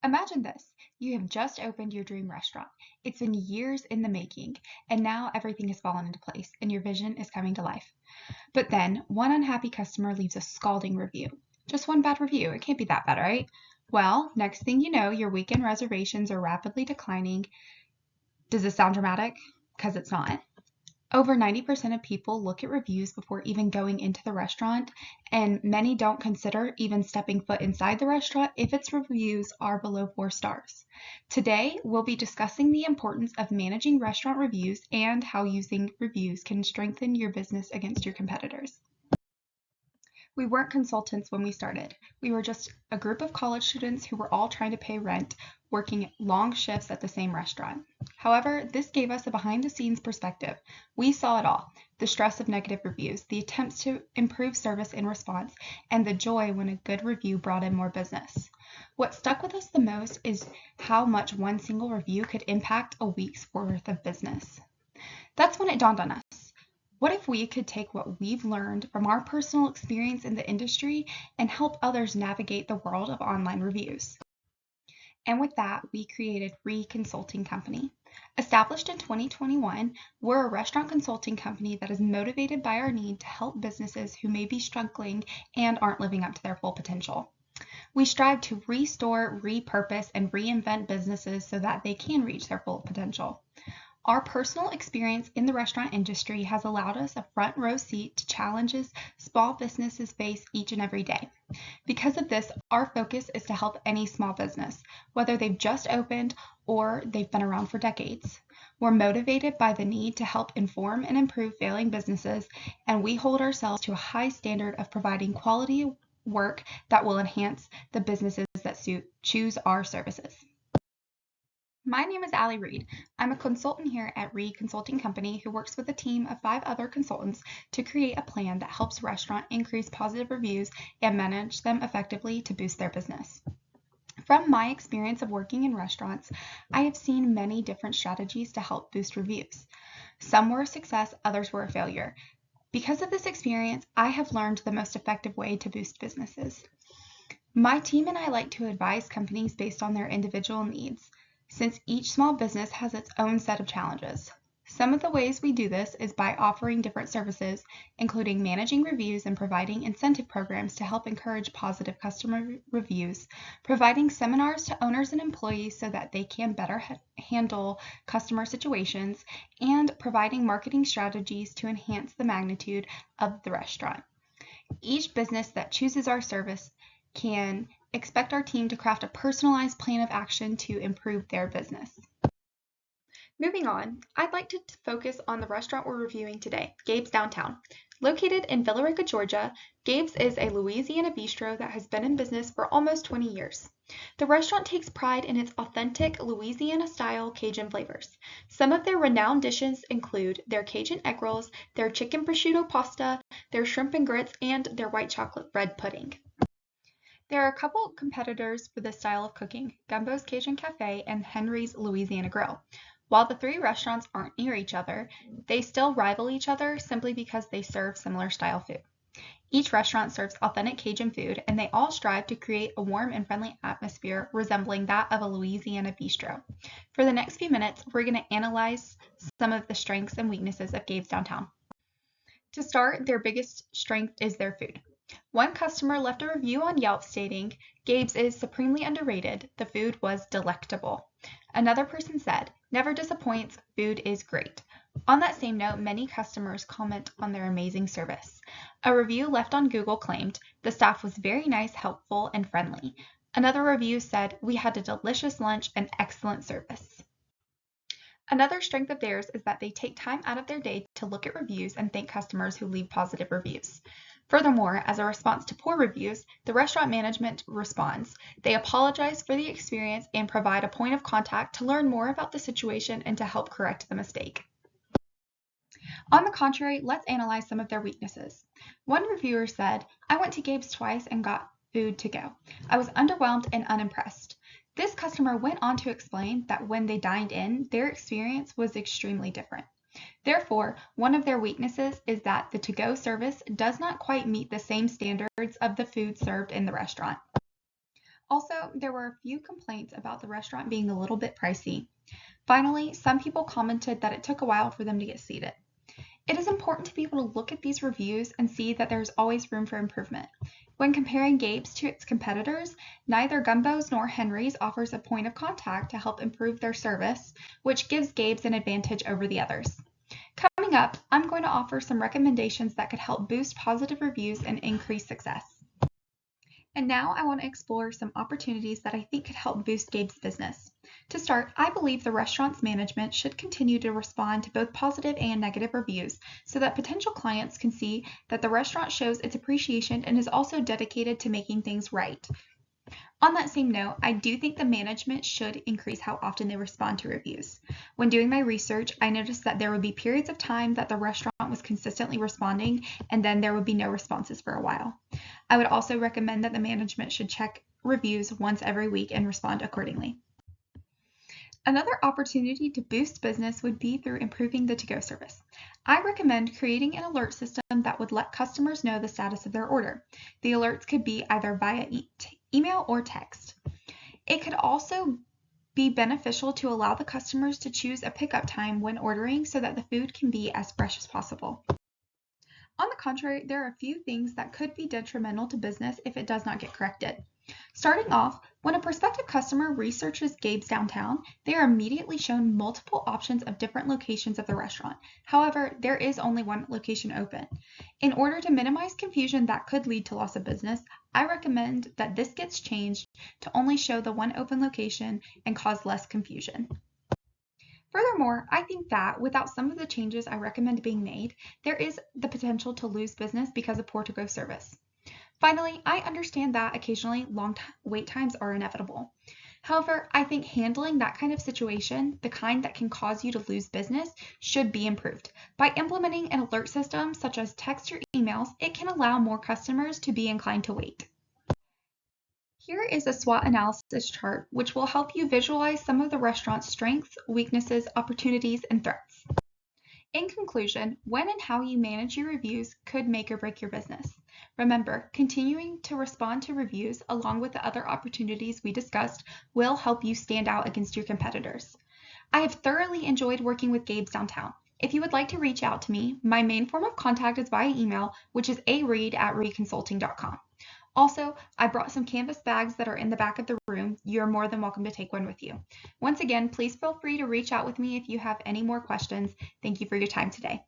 Imagine this. You have just opened your dream restaurant. It's been years in the making, and now everything has fallen into place and your vision is coming to life. But then one unhappy customer leaves a scalding review. Just one bad review. It can't be that bad, right? Well, next thing you know, your weekend reservations are rapidly declining. Does this sound dramatic? Because it's not. Over 90% of people look at reviews before even going into the restaurant, and many don't consider even stepping foot inside the restaurant if its reviews are below 4 stars. Today, we'll be discussing the importance of managing restaurant reviews and how using reviews can strengthen your business against your competitors. We weren't consultants when we started. We were just a group of college students who were all trying to pay rent, working long shifts at the same restaurant. However, this gave us a behind the scenes perspective. We saw it all: the stress of negative reviews, the attempts to improve service in response, and the joy when a good review brought in more business. What stuck with us the most is how much one single review could impact a week's worth of business. That's when it dawned on us. What if we could take what we've learned from our personal experience in the industry and help others navigate the world of online reviews? And with that, we created Re Consulting Company. Established in 2021, we're a restaurant consulting company that is motivated by our need to help businesses who may be struggling and aren't living up to their full potential. We strive to restore, repurpose, and reinvent businesses so that they can reach their full potential. Our personal experience in the restaurant industry has allowed us a front row seat to challenges small businesses face each and every day. Because of this, our focus is to help any small business, whether they've just opened or they've been around for decades. We're motivated by the need to help inform and improve failing businesses, and we hold ourselves to a high standard of providing quality work that will enhance the businesses that choose our services. My name is Allie Reed. I'm a consultant here at Reed Consulting Company who works with a team of 5 other consultants to create a plan that helps restaurants increase positive reviews and manage them effectively to boost their business. From my experience of working in restaurants, I have seen many different strategies to help boost reviews. Some were a success, others were a failure. Because of this experience, I have learned the most effective way to boost businesses. My team and I like to advise companies based on their individual needs, since each small business has its own set of challenges. Some of the ways we do this is by offering different services, including managing reviews and providing incentive programs to help encourage positive customer reviews, providing seminars to owners and employees so that they can better handle customer situations, and providing marketing strategies to enhance the magnitude of the restaurant. Each business that chooses our service can expect our team to craft a personalized plan of action to improve their business. Moving on, I'd like to focus on the restaurant we're reviewing today, Gabe's Downtown. Located in Villa Rica, Georgia, Gabe's is a Louisiana bistro that has been in business for almost 20 years. The restaurant takes pride in its authentic Louisiana-style Cajun flavors. Some of their renowned dishes include their Cajun egg rolls, their chicken prosciutto pasta, their shrimp and grits, and their white chocolate bread pudding. There are a couple competitors for this style of cooking: Gumbo's Cajun Cafe and Henry's Louisiana Grill. While the 3 restaurants aren't near each other, they still rival each other simply because they serve similar style food. Each restaurant serves authentic Cajun food, and they all strive to create a warm and friendly atmosphere resembling that of a Louisiana bistro. For the next few minutes, we're going to analyze some of the strengths and weaknesses of Gabe's Downtown. To start, their biggest strength is their food. One customer left a review on Yelp stating, "Gabe's is supremely underrated. The food was delectable." Another person said, "Never disappoints. Food is great." On that same note, many customers comment on their amazing service. A review left on Google claimed, "The staff was very nice, helpful, and friendly." Another review said, "We had a delicious lunch and excellent service." Another strength of theirs is that they take time out of their day to look at reviews and thank customers who leave positive reviews. Furthermore, as a response to poor reviews, the restaurant management responds. They apologize for the experience and provide a point of contact to learn more about the situation and to help correct the mistake. On the contrary, let's analyze some of their weaknesses. One reviewer said, "I went to Gabe's twice and got food to go. I was underwhelmed and unimpressed." This customer went on to explain that when they dined in, their experience was extremely different. Therefore, one of their weaknesses is that the to-go service does not quite meet the same standards of the food served in the restaurant. Also, there were a few complaints about the restaurant being a little bit pricey. Finally, some people commented that it took a while for them to get seated. It is important to be able to look at these reviews and see that there's always room for improvement. When comparing Gabe's to its competitors, neither Gumbo's nor Henry's offers a point of contact to help improve their service, which gives Gabe's an advantage over the others. Coming up, I'm going to offer some recommendations that could help boost positive reviews and increase success. And now I want to explore some opportunities that I think could help boost Gabe's business. To start, I believe the restaurant's management should continue to respond to both positive and negative reviews so that potential clients can see that the restaurant shows its appreciation and is also dedicated to making things right. On that same note, I do think the management should increase how often they respond to reviews. When doing my research, I noticed that there would be periods of time that the restaurant was consistently responding, and then there would be no responses for a while. I would also recommend that the management should check reviews once every week and respond accordingly. Another opportunity to boost business would be through improving the to-go service. I recommend creating an alert system that would let customers know the status of their order. The alerts could be either via email or text. It could also be beneficial to allow the customers to choose a pickup time when ordering so that the food can be as fresh as possible. On the contrary, there are a few things that could be detrimental to business if it does not get corrected. Starting off, when a prospective customer researches Gabe's Downtown, they are immediately shown multiple options of different locations of the restaurant. However, there is only one location open. In order to minimize confusion that could lead to loss of business, I recommend that this gets changed to only show the one open location and cause less confusion. Furthermore, I think that without some of the changes I recommend being made, there is the potential to lose business because of poor to-go service. Finally, I understand that occasionally long wait times are inevitable. However, I think handling that kind of situation, the kind that can cause you to lose business, should be improved. By implementing an alert system such as text or emails, it can allow more customers to be inclined to wait. Here is a SWOT analysis chart which will help you visualize some of the restaurant's strengths, weaknesses, opportunities, and threats. In conclusion, when and how you manage your reviews could make or break your business. Remember, continuing to respond to reviews along with the other opportunities we discussed will help you stand out against your competitors. I have thoroughly enjoyed working with Gabe's Downtown. If you would like to reach out to me, my main form of contact is via email, which is areed@reedconsulting.com. Also, I brought some canvas bags that are in the back of the room. You're more than welcome to take one with you. Once again, please feel free to reach out with me if you have any more questions. Thank you for your time today.